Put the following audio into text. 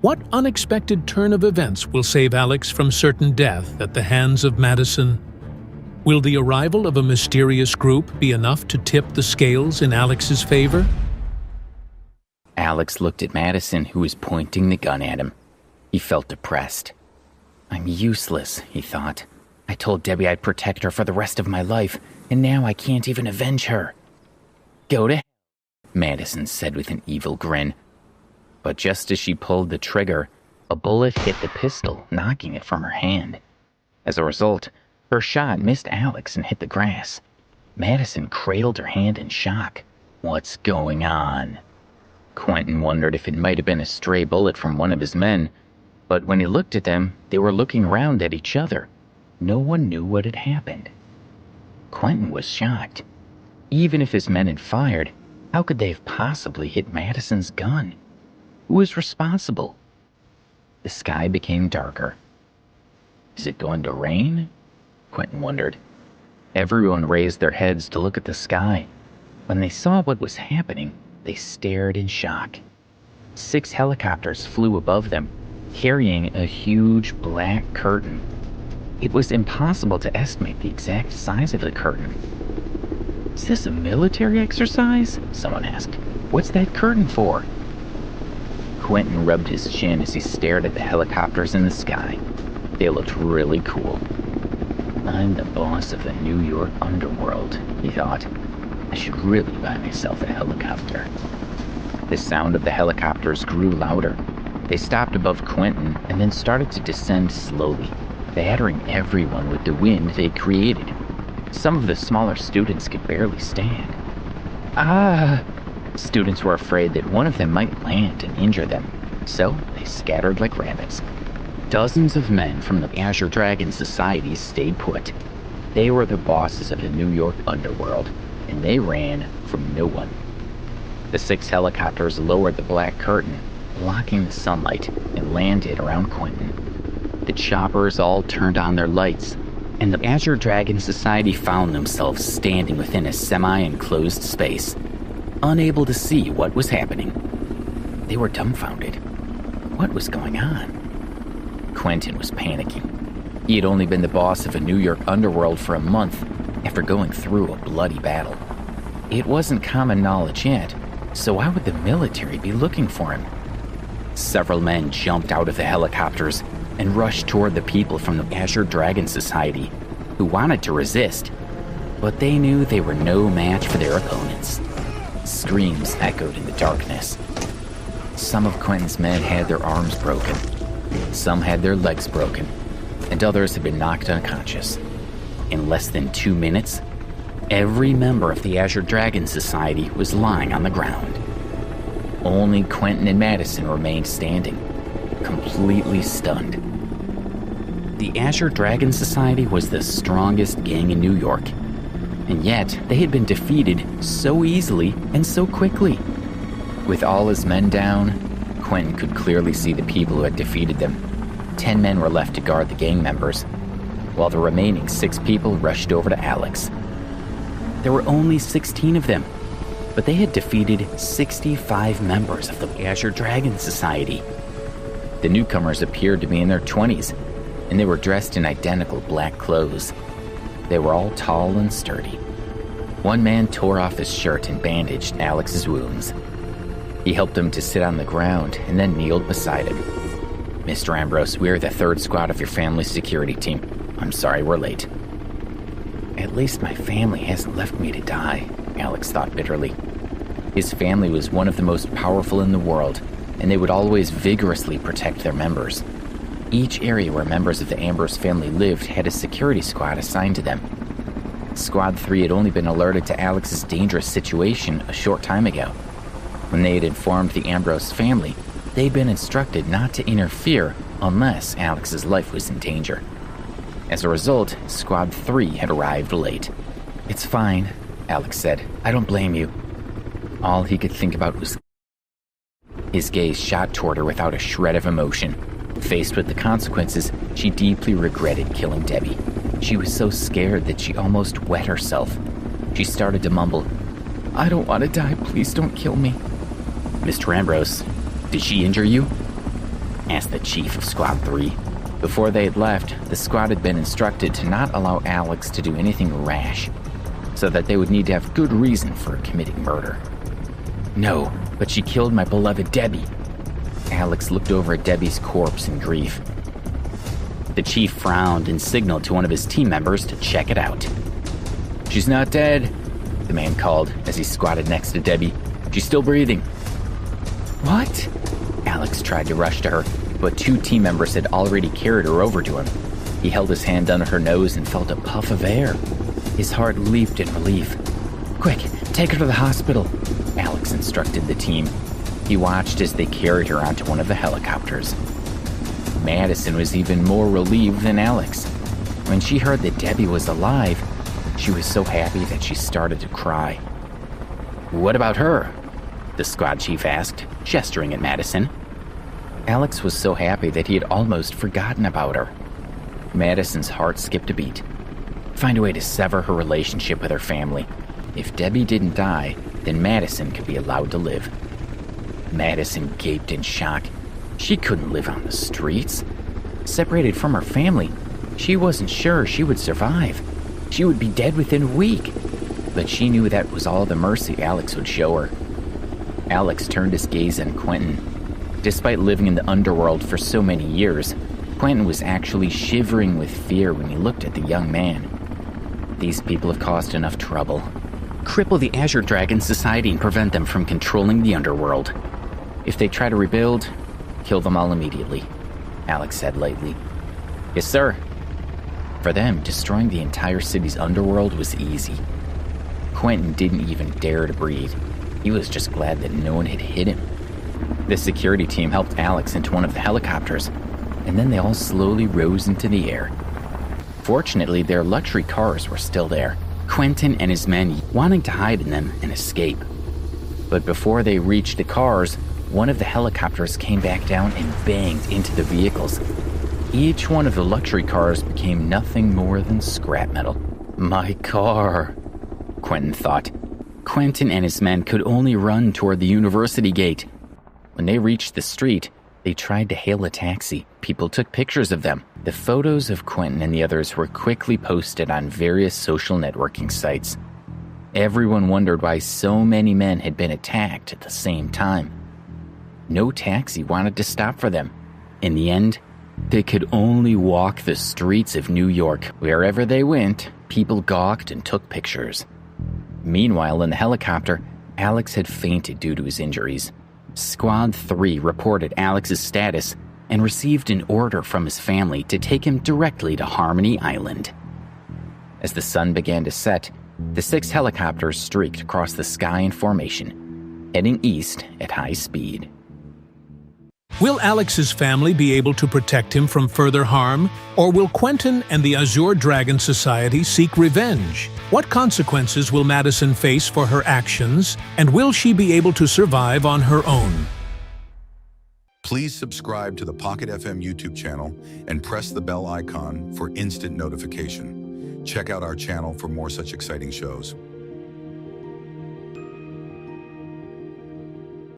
What unexpected turn of events will save Alex from certain death at the hands of Maddison? Will the arrival of a mysterious group be enough to tip the scales in Alex's favor? Alex looked at Maddison, who was pointing the gun at him. He felt depressed. I'm useless, he thought. I told Debbie I'd protect her for the rest of my life, and now I can't even avenge her. Go to hell, Maddison said with an evil grin. But just as she pulled the trigger, a bullet hit the pistol, knocking it from her hand. As a result, her shot missed Alex and hit the grass. Maddison cradled her hand in shock. What's going on? Quentin wondered if it might have been a stray bullet from one of his men, but when he looked at them, they were looking around at each other. No one knew what had happened. Quentin was shocked. Even if his men had fired, how could they have possibly hit Maddison's gun? Who was responsible? The sky became darker. Is it going to rain? Quentin wondered. Everyone raised their heads to look at the sky. When they saw what was happening, they stared in shock. 6 helicopters flew above them, carrying a huge black curtain. It was impossible to estimate the exact size of the curtain. Is this a military exercise? Someone asked. What's that curtain for? Quentin rubbed his chin as he stared at the helicopters in the sky. They looked really cool. I'm the boss of the New York underworld, he thought. I should really buy myself a helicopter. The sound of the helicopters grew louder. They stopped above Quentin and then started to descend slowly, battering everyone with the wind they created. Some of the smaller students could barely stand. Students were afraid that one of them might land and injure them, so they scattered like rabbits. Dozens of men from the Azure Dragon Society stayed put. They were the bosses of the New York underworld, and they ran from no one. The 6 helicopters lowered the black curtain, blocking the sunlight, and landed around Quentin. The choppers all turned on their lights, and the Azure Dragon Society found themselves standing within a semi-enclosed space, unable to see what was happening. They were dumbfounded. What was going on? Quentin was panicking. He had only been the boss of a New York underworld for a month after going through a bloody battle. It wasn't common knowledge yet, so why would the military be looking for him? Several men jumped out of the helicopters and rushed toward the people from the Azure Dragon Society, who wanted to resist, but they knew they were no match for their opponents. Screams echoed in the darkness. Some of Quentin's men had their arms broken. Some had their legs broken, and others had been knocked unconscious. In less than 2 minutes, every member of the Azure Dragon Society was lying on the ground. Only Quentin and Maddison remained standing, completely stunned. The Azure Dragon Society was the strongest gang in New York, and yet they had been defeated so easily and so quickly. With all his men down, Quentin could clearly see the people who had defeated them. 10 men were left to guard the gang members, while the remaining 6 people rushed over to Alex. There were only 16 of them, but they had defeated 65 members of the Azure Dragon Society. The newcomers appeared to be in their 20s, and they were dressed in identical black clothes. They were all tall and sturdy. One man tore off his shirt and bandaged Alex's wounds. He helped him to sit on the ground and then kneeled beside him. Mr. Ambrose, we're the 3rd squad of your family's security team. I'm sorry we're late. At least my family hasn't left me to die, Alex thought bitterly. His family was one of the most powerful in the world, and they would always vigorously protect their members. Each area where members of the Ambrose family lived had a security squad assigned to them. Squad 3 had only been alerted to Alex's dangerous situation a short time ago. When they had informed the Ambrose family, they'd been instructed not to interfere unless Alex's life was in danger. As a result, Squad 3 had arrived late. It's fine, Alex said. I don't blame you. All he could think about was... His gaze shot toward her without a shred of emotion. Faced with the consequences, she deeply regretted killing Debbie. She was so scared that she almost wet herself. She started to mumble, I don't want to die, please don't kill me. Mr. Ambrose, did she injure you? asked the chief of Squad 3. Before they had left, the squad had been instructed to not allow Alex to do anything rash, so that they would need to have good reason for committing murder. No, but she killed my beloved Debbie. Alex looked over at Debbie's corpse in grief. The chief frowned and signaled to one of his team members to check it out. "She's not dead," the man called as he squatted next to Debbie. "She's still breathing." "What?" Alex tried to rush to her, but 2 team members had already carried her over to him. He held his hand under her nose and felt a puff of air. His heart leaped in relief. "Quick, take her to the hospital," Alex instructed the team. He watched as they carried her onto one of the helicopters. Maddison was even more relieved than Alex. When she heard that Debbie was alive, she was so happy that she started to cry. "What about her?" the squad chief asked, gesturing at Maddison. Alex was so happy that he had almost forgotten about her. Maddison's heart skipped a beat. Find a way to sever her relationship with her family. If Debbie didn't die, then Maddison could be allowed to live. Maddison gaped in shock. She couldn't live on the streets. Separated from her family, she wasn't sure she would survive. She would be dead within a week. But she knew that was all the mercy Alex would show her. Alex turned his gaze on Quentin. Despite living in the underworld for so many years, Quentin was actually shivering with fear when he looked at the young man. These people have caused enough trouble. Cripple the Azure Dragon Society and prevent them from controlling the underworld. If they try to rebuild, kill them all immediately, Alex said lightly. "Yes, sir." For them, destroying the entire city's underworld was easy. Quentin didn't even dare to breathe. He was just glad that no one had hit him. The security team helped Alex into one of the helicopters, and then they all slowly rose into the air. Fortunately, their luxury cars were still there, Quentin and his men wanting to hide in them and escape. But before they reached the cars, one of the helicopters came back down and banged into the vehicles. Each one of the luxury cars became nothing more than scrap metal. "My car," Quentin thought. Quentin and his men could only run toward the university gate. When they reached the street, they tried to hail a taxi. People took pictures of them. The photos of Quentin and the others were quickly posted on various social networking sites. Everyone wondered why so many men had been attacked at the same time. No taxi wanted to stop for them. In the end, they could only walk the streets of New York. Wherever they went, people gawked and took pictures. Meanwhile, in the helicopter, Alex had fainted due to his injuries. Squad 3 reported Alex's status and received an order from his family to take him directly to Harmony Island. As the sun began to set, the 6 helicopters streaked across the sky in formation, heading east at high speed. Will Alex's family be able to protect him from further harm, or will Quentin and the Azure Dragon Society seek revenge? What consequences will Maddison face for her actions, and will she be able to survive on her own? Please subscribe to the Pocket FM YouTube channel and press the bell icon for instant notification. Check out our channel for more such exciting shows.